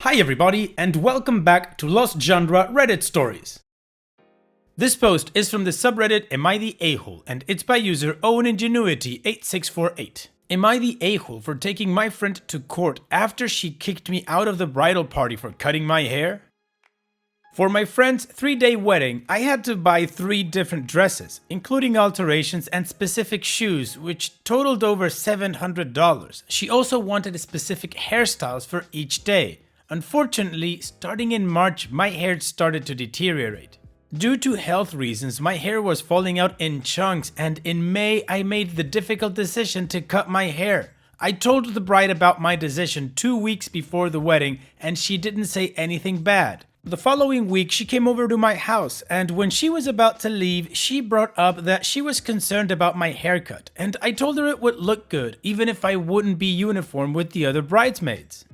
Hi everybody, and welcome back to Lost Genre Reddit Stories. This post is from the subreddit Am I the A-hole, and it's by user OwenIngenuity8648. Am I the a-hole for taking my friend to court after she kicked me out of the bridal party for cutting my hair? For my friend's 3-day wedding, I had to buy 3 different dresses, including alterations and specific shoes, which totaled over $700. She also wanted specific hairstyles for each day. Unfortunately, starting in March, my hair started to deteriorate. Due to health reasons, my hair was falling out in chunks, and in May, I made the difficult decision to cut my hair. I told the bride about my decision 2 weeks before the wedding, and she didn't say anything bad. The following week, she came over to my house, and when she was about to leave, she brought up that she was concerned about my haircut, and I told her it would look good, even if I wouldn't be uniform with the other bridesmaids.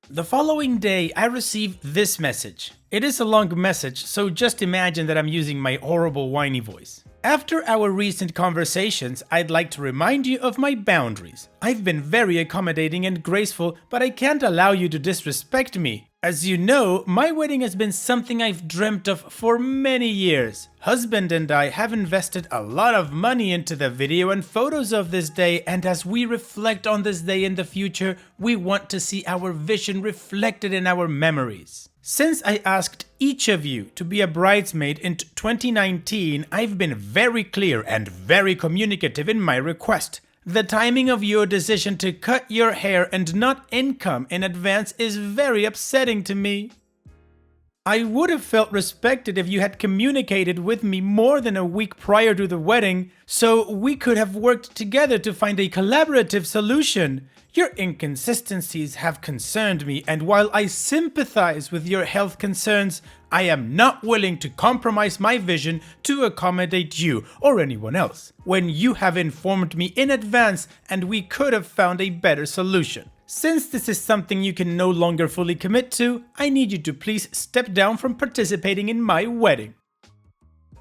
The following day, I received this message. It is a long message, so just imagine that I'm using my horrible whiny voice. After our recent conversations, I'd like to remind you of my boundaries. I've been very accommodating and graceful, but I can't allow you to disrespect me. As you know, my wedding has been something I've dreamt of for many years. Husband and I have invested a lot of money into the video and photos of this day, and as we reflect on this day in the future, we want to see our vision reflected in our memories. Since I asked each of you to be a bridesmaid in 2019, I've been very clear and very communicative in my request. The timing of your decision to cut your hair and not income in advance is very upsetting to me. I would have felt respected if you had communicated with me more than a week prior to the wedding, so we could have worked together to find a collaborative solution. Your inconsistencies have concerned me, and while I sympathize with your health concerns, I am not willing to compromise my vision to accommodate you or anyone else, when you have informed me in advance and we could have found a better solution. Since this is something you can no longer fully commit to, I need you to please step down from participating in my wedding.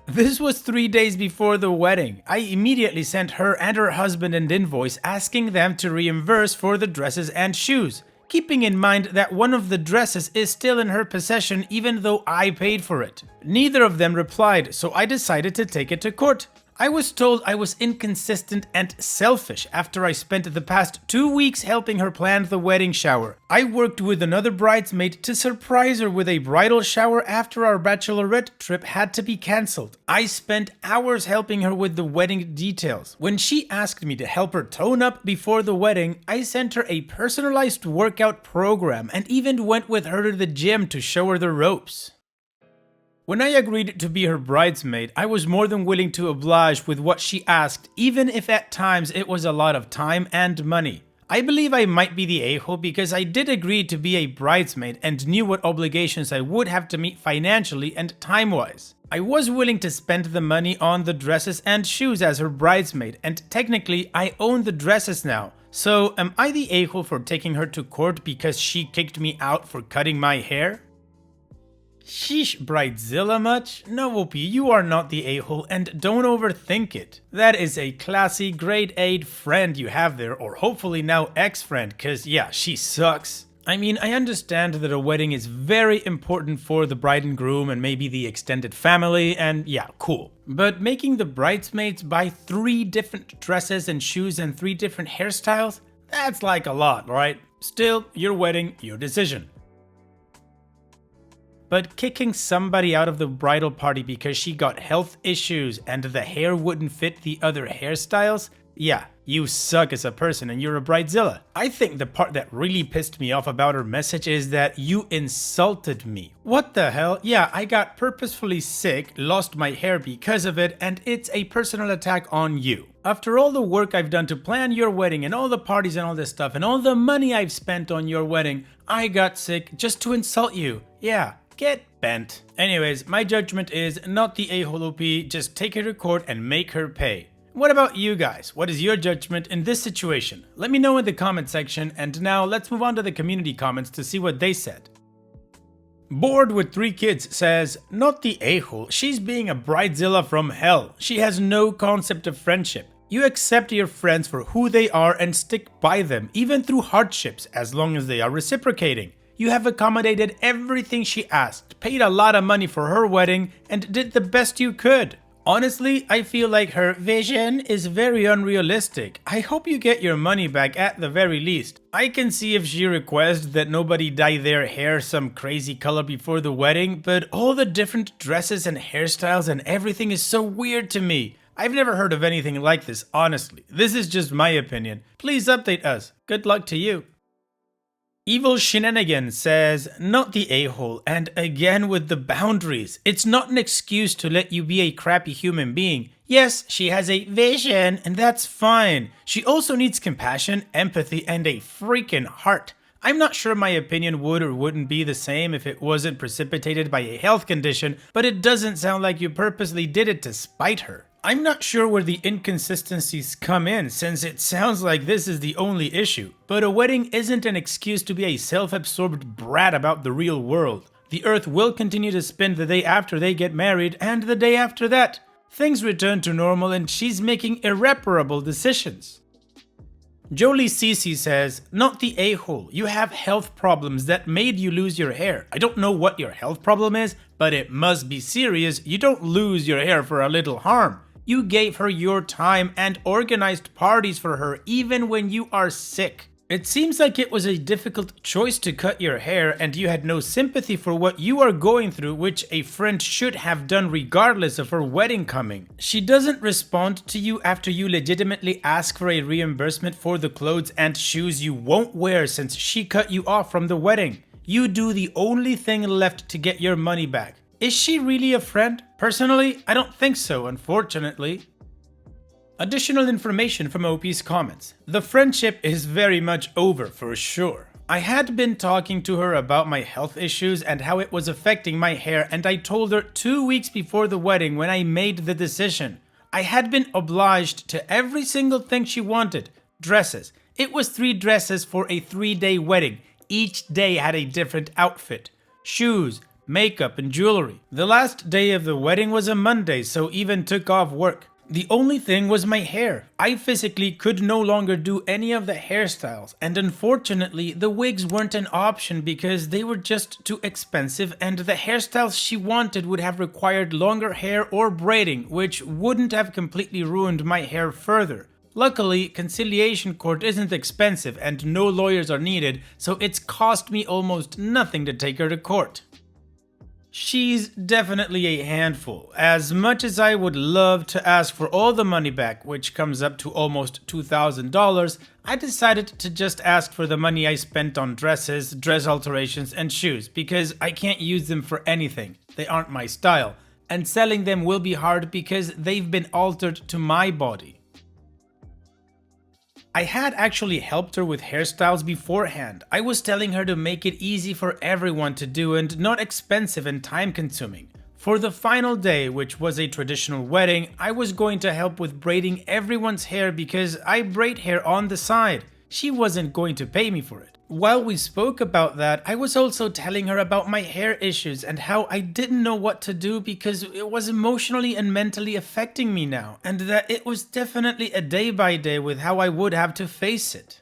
This was 3 days before the wedding. I immediately sent her and her husband an invoice asking them to reimburse for the dresses and shoes, keeping in mind that one of the dresses is still in her possession even though I paid for it. Neither of them replied, so I decided to take it to court. I was told I was inconsistent and selfish after I spent the past 2 weeks helping her plan the wedding shower. I worked with another bridesmaid to surprise her with a bridal shower after our bachelorette trip had to be cancelled. I spent hours helping her with the wedding details. When she asked me to help her tone up before the wedding, I sent her a personalized workout program and even went with her to the gym to show her the ropes. When I agreed to be her bridesmaid, I was more than willing to oblige with what she asked, even if at times it was a lot of time and money. I believe I might be the a-hole because I did agree to be a bridesmaid and knew what obligations I would have to meet financially and time-wise. I was willing to spend the money on the dresses and shoes as her bridesmaid, and technically I own the dresses now. So am I the a-hole for taking her to court because she kicked me out for cutting my hair? Sheesh, Bridezilla much? No, OP, you are not the a-hole and don't overthink it. That is a classy grade 8 friend you have there, or hopefully now ex-friend, cause yeah, she sucks. I mean, I understand that a wedding is very important for the bride and groom and maybe the extended family, and yeah, cool. But making the bridesmaids buy 3 different dresses and shoes and 3 different hairstyles? That's like a lot, right? Still, your wedding, your decision. But kicking somebody out of the bridal party because she got health issues and the hair wouldn't fit the other hairstyles? Yeah, you suck as a person and you're a Bridezilla. I think the part that really pissed me off about her message is that you insulted me. What the hell? Yeah, I got purposefully sick, lost my hair because of it, and it's a personal attack on you. After all the work I've done to plan your wedding and all the parties and all this stuff and all the money I've spent on your wedding, I got sick just to insult you. Yeah. Get bent. Anyways, my judgment is not the a-hole OP, just take her to court and make her pay. What about you guys? What is your judgment in this situation? Let me know in the comment section, and now let's move on to the community comments to see what they said. Bored with 3 kids says, not the a-hole, she's being a Bridezilla from hell. She has no concept of friendship. You accept your friends for who they are and stick by them, even through hardships, as long as they are reciprocating. You have accommodated everything she asked, paid a lot of money for her wedding, and did the best you could. Honestly, I feel like her vision is very unrealistic. I hope you get your money back at the very least. I can see if she requests that nobody dye their hair some crazy color before the wedding, but all the different dresses and hairstyles and everything is so weird to me. I've never heard of anything like this, honestly. This is just my opinion. Please update us. Good luck to you. Evil Shenanigan says, not the a-hole, and again with the boundaries. It's not an excuse to let you be a crappy human being. Yes, she has a vision, and that's fine. She also needs compassion, empathy, and a freaking heart. I'm not sure my opinion would or wouldn't be the same if it wasn't precipitated by a health condition, but it doesn't sound like you purposely did it to spite her. I'm not sure where the inconsistencies come in, since it sounds like this is the only issue. But a wedding isn't an excuse to be a self-absorbed brat about the real world. The Earth will continue to spin the day after they get married, and the day after that. Things return to normal and she's making irreparable decisions. Jolie Cece says, not the a-hole. You have health problems that made you lose your hair. I don't know what your health problem is, but it must be serious. You don't lose your hair for a little harm. You gave her your time and organized parties for her even when you are sick. It seems like it was a difficult choice to cut your hair and you had no sympathy for what you are going through, which a friend should have done regardless of her wedding coming. She doesn't respond to you after you legitimately ask for a reimbursement for the clothes and shoes you won't wear since she cut you off from the wedding. You do the only thing left to get your money back. Is she really a friend? Personally, I don't think so, unfortunately. Additional information from OP's comments. The friendship is very much over for sure. I had been talking to her about my health issues and how it was affecting my hair, and I told her 2 weeks before the wedding when I made the decision. I had been obliged to every single thing she wanted. Dresses. It was 3 dresses for a 3-day wedding. Each day had a different outfit. Shoes, makeup, and jewelry. The last day of the wedding was a Monday, so even took off work. The only thing was my hair. I physically could no longer do any of the hairstyles, and unfortunately the wigs weren't an option because they were just too expensive, and the hairstyles she wanted would have required longer hair or braiding, which wouldn't have completely ruined my hair further. Luckily, conciliation court isn't expensive and no lawyers are needed, so it's cost me almost nothing to take her to court. She's definitely a handful. As much as I would love to ask for all the money back, which comes up to almost $2,000, I decided to just ask for the money I spent on dresses, dress alterations, and shoes, because I can't use them for anything. They aren't my style, and selling them will be hard because they've been altered to my body. I had actually helped her with hairstyles beforehand. I was telling her to make it easy for everyone to do and not expensive and time consuming. For the final day, which was a traditional wedding, I was going to help with braiding everyone's hair because I braid hair on the side. She wasn't going to pay me for it. While we spoke about that, I was also telling her about my hair issues and how I didn't know what to do because it was emotionally and mentally affecting me now, and that it was definitely a day by day with how I would have to face it.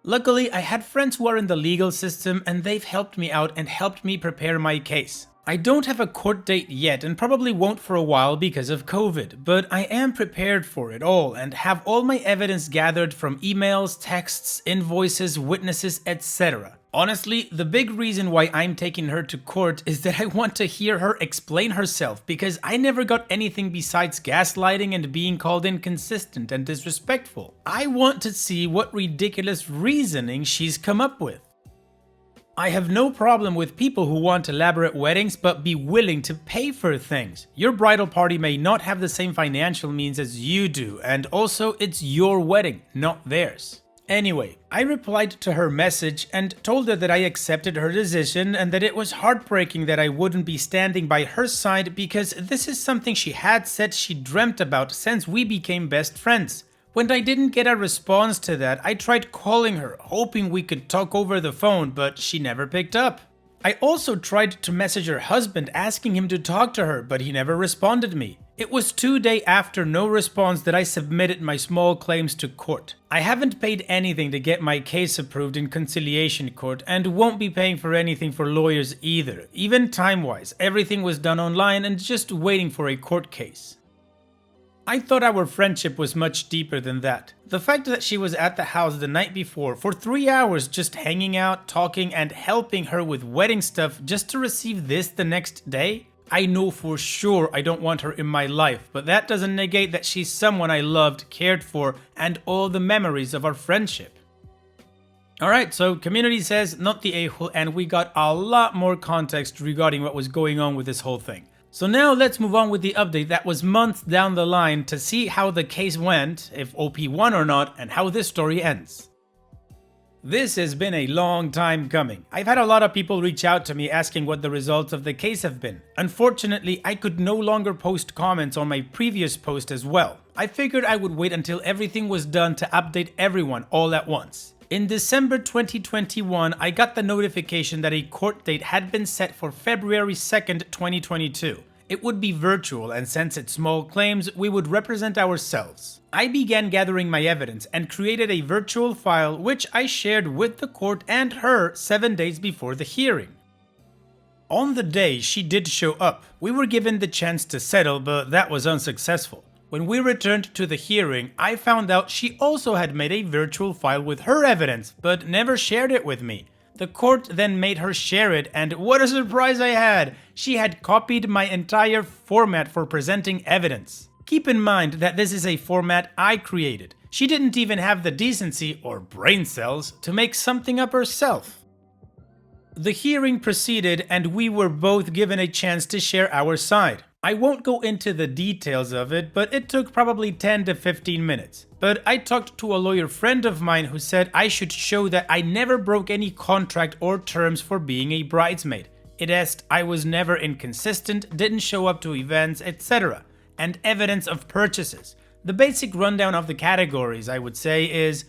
Luckily, I had friends who are in the legal system and they've helped me out and helped me prepare my case. I don't have a court date yet and probably won't for a while because of COVID, but I am prepared for it all and have all my evidence gathered from emails, texts, invoices, witnesses, etc. Honestly, the big reason why I'm taking her to court is that I want to hear her explain herself because I never got anything besides gaslighting and being called inconsistent and disrespectful. I want to see what ridiculous reasoning she's come up with. I have no problem with people who want elaborate weddings but be willing to pay for things. Your bridal party may not have the same financial means as you do, and also it's your wedding, not theirs. Anyway, I replied to her message and told her that I accepted her decision and that it was heartbreaking that I wouldn't be standing by her side because this is something she had said she dreamt about since we became best friends. When I didn't get a response to that, I tried calling her, hoping we could talk over the phone, but she never picked up. I also tried to message her husband asking him to talk to her, but he never responded me. It was 2 days after no response that I submitted my small claims to court. I haven't paid anything to get my case approved in conciliation court and won't be paying for anything for lawyers either. Even time-wise, everything was done online and just waiting for a court case. I thought our friendship was much deeper than that. The fact that she was at the house the night before for 3 hours just hanging out, talking and helping her with wedding stuff just to receive this the next day? I know for sure I don't want her in my life, but that doesn't negate that she's someone I loved, cared for, and all the memories of our friendship. Alright, so community says not the a-hole, and we got a lot more context regarding what was going on with this whole thing. So now let's move on with the update that was months down the line to see how the case went, if OP won or not, and how this story ends. This has been a long time coming. I've had a lot of people reach out to me asking what the results of the case have been. Unfortunately, I could no longer post comments on my previous post as well. I figured I would wait until everything was done to update everyone all at once. In December 2021, I got the notification that a court date had been set for February 2nd, 2022. It would be virtual, and since it's small claims, we would represent ourselves. I began gathering my evidence and created a virtual file which I shared with the court and her 7 days before the hearing. On the day she did show up, we were given the chance to settle, but that was unsuccessful. When we returned to the hearing, I found out she also had made a virtual file with her evidence, but never shared it with me. The court then made her share it, and what a surprise I had! She had copied my entire format for presenting evidence. Keep in mind that this is a format I created. She didn't even have the decency, or brain cells, to make something up herself. The hearing proceeded, and we were both given a chance to share our side. I won't go into the details of it, but it took probably 10 to 15 minutes. But I talked to a lawyer friend of mine who said I should show that I never broke any contract or terms for being a bridesmaid. It asked I was never inconsistent, didn't show up to events, etc. And evidence of purchases. The basic rundown of the categories, I would say, is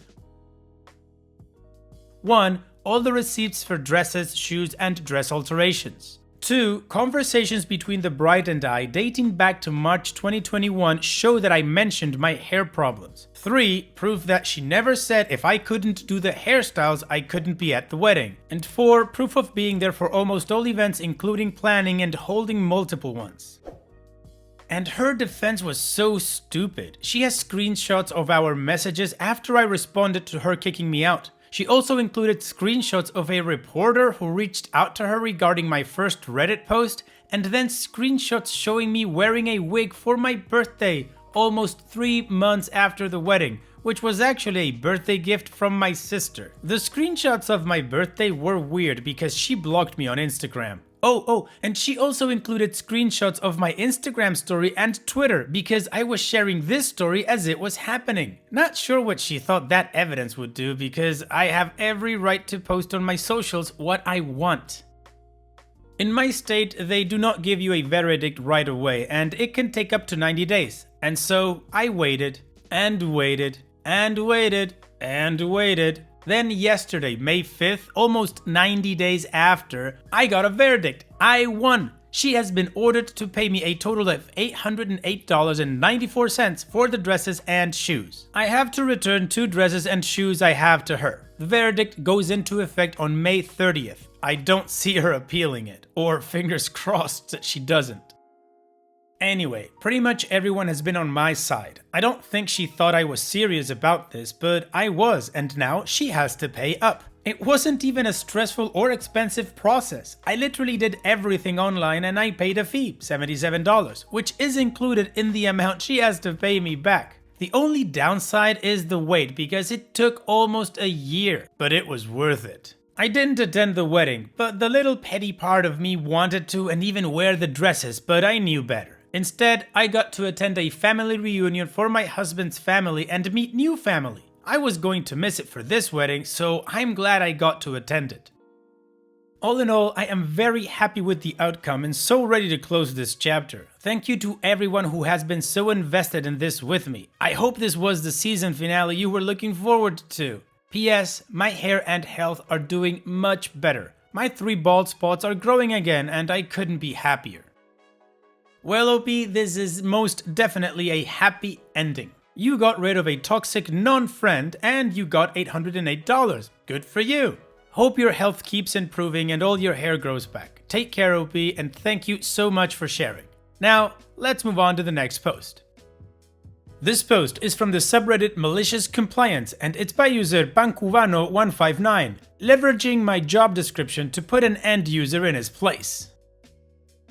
1. All the receipts for dresses, shoes, and dress alterations. 2. Conversations between the bride and I dating back to March 2021 show that I mentioned my hair problems. 3. Proof that she never said if I couldn't do the hairstyles I couldn't be at the wedding. And 4. Proof of being there for almost all events, including planning and holding multiple ones. And her defense was so stupid. She has screenshots of our messages after I responded to her kicking me out. She also included screenshots of a reporter who reached out to her regarding my first Reddit post, and then screenshots showing me wearing a wig for my birthday, almost 3 months after the wedding, which was actually a birthday gift from my sister. The screenshots of my birthday were weird because she blocked me on Instagram. And she also included screenshots of my Instagram story and Twitter because I was sharing this story as it was happening. Not sure what she thought that evidence would do because I have every right to post on my socials what I want. In my state, they do not give you a verdict right away and it can take up to 90 days. And so I waited and waited and waited and waited. Then yesterday, May 5th, almost 90 days after, I got a verdict. I won. She has been ordered to pay me a total of $808.94 for the dresses and shoes. I have to return 2 dresses and shoes I have to her. The verdict goes into effect on May 30th. I don't see her appealing it, or fingers crossed that she doesn't. Anyway, pretty much everyone has been on my side. I don't think she thought I was serious about this, but I was, and now she has to pay up. It wasn't even a stressful or expensive process. I literally did everything online and I paid a fee, $77, which is included in the amount she has to pay me back. The only downside is the wait because it took almost a year, but it was worth it. I didn't attend the wedding, but the little petty part of me wanted to and even wear the dresses, but I knew better. Instead, I got to attend a family reunion for my husband's family and meet new family. I was going to miss it for this wedding, so I'm glad I got to attend it. All in all, I am very happy with the outcome and so ready to close this chapter. Thank you to everyone who has been so invested in this with me. I hope this was the season finale you were looking forward to. P.S. My hair and health are doing much better. My 3 bald spots are growing again and I couldn't be happier. Well, OP, this is most definitely a happy ending. You got rid of a toxic non-friend and you got $808. Good for you. Hope your health keeps improving and all your hair grows back. Take care, OP, and thank you so much for sharing. Now, let's move on to the next post. This post is from the subreddit Malicious Compliance and it's by user Pancuvano159, leveraging my job description to put an end user in his place.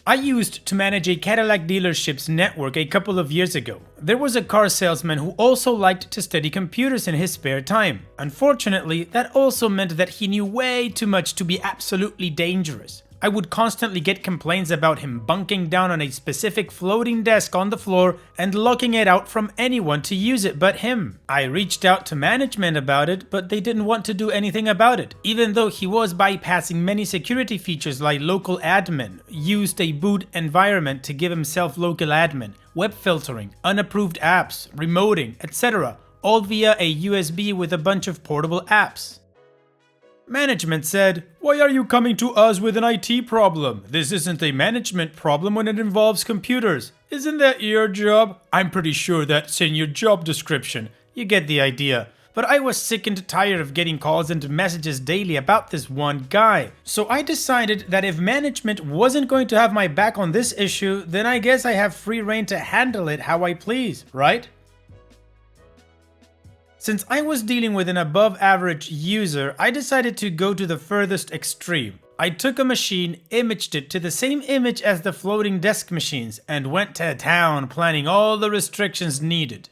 I used to manage a Cadillac dealership's network a couple of years ago. There was a car salesman who also liked to study computers in his spare time. Unfortunately, that also meant that he knew way too much to be absolutely dangerous. I would constantly get complaints about him bunking down on a specific floating desk on the floor and locking it out from anyone to use it but him. I reached out to management about it, but they didn't want to do anything about it, even though he was bypassing many security features like local admin, used a boot environment to give himself local admin, web filtering, unapproved apps, remoting, etc., all via a USB with a bunch of portable apps. Management said, "Why are you coming to us with an IT problem? This isn't a management problem when it involves computers. Isn't that your job? I'm pretty sure that's in your job description." You get the idea. But I was sick and tired of getting calls and messages daily about this one guy. So I decided that if management wasn't going to have my back on this issue, then I guess I have free rein to handle it how I please, right? Since I was dealing with an above-average user, I decided to go to the furthest extreme. I took a machine, imaged it to the same image as the floating desk machines, and went to town planning all the restrictions needed.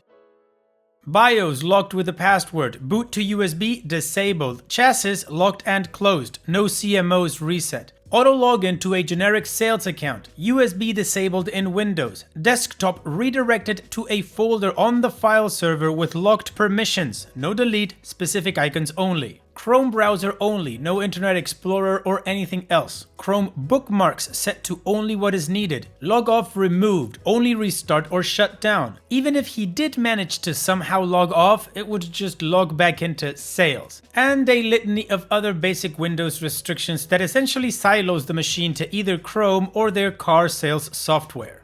BIOS locked with a password, boot to USB disabled, chassis locked and closed, no CMOs reset. Auto login to a generic sales account, USB disabled in Windows, desktop redirected to a folder on the file server with locked permissions, no delete, specific icons only. Chrome browser only, no Internet Explorer or anything else. Chrome bookmarks set to only what is needed. Log off removed, only restart or shut down. Even if he did manage to somehow log off, it would just log back into sales. And a litany of other basic Windows restrictions that essentially silos the machine to either Chrome or their car sales software.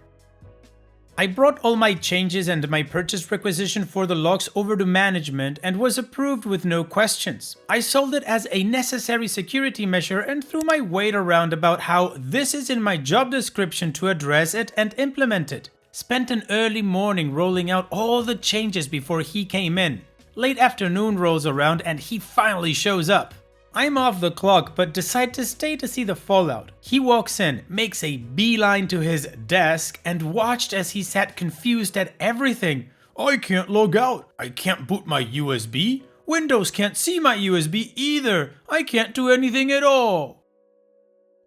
I brought all my changes and my purchase requisition for the locks over to management and was approved with no questions. I sold it as a necessary security measure and threw my weight around about how this is in my job description to address it and implement it. Spent an early morning rolling out all the changes before he came in. Late afternoon rolls around and he finally shows up. I'm off the clock but decide to stay to see the fallout. He walks in, makes a beeline to his desk, and watched as he sat confused at everything. "I can't log out. I can't boot my USB. Windows can't see my USB either. I can't do anything at all."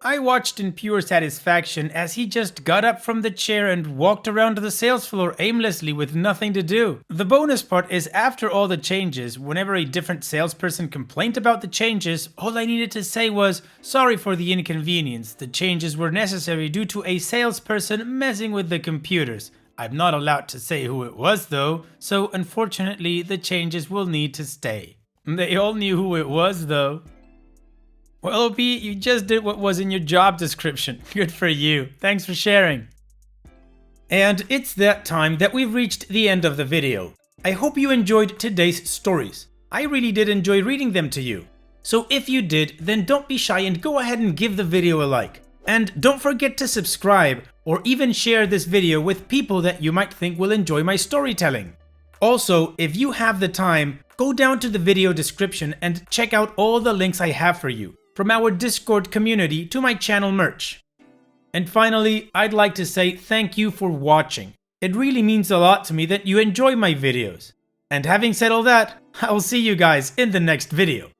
I watched in pure satisfaction as he just got up from the chair and walked around the sales floor aimlessly with nothing to do. The bonus part is after all the changes, whenever a different salesperson complained about the changes, all I needed to say was, "Sorry for the inconvenience. The changes were necessary due to a salesperson messing with the computers." I'm not allowed to say who it was though, so unfortunately the changes will need to stay. They all knew who it was though. Well, OP, you just did what was in your job description. Good for you. Thanks for sharing. And it's that time that we've reached the end of the video. I hope you enjoyed today's stories. I really did enjoy reading them to you. So if you did, then don't be shy and go ahead and give the video a like. And don't forget to subscribe or even share this video with people that you might think will enjoy my storytelling. Also, if you have the time, go down to the video description and check out all the links I have for you, from our Discord community to my channel merch. And finally, I'd like to say thank you for watching. It really means a lot to me that you enjoy my videos. And having said all that, I'll see you guys in the next video.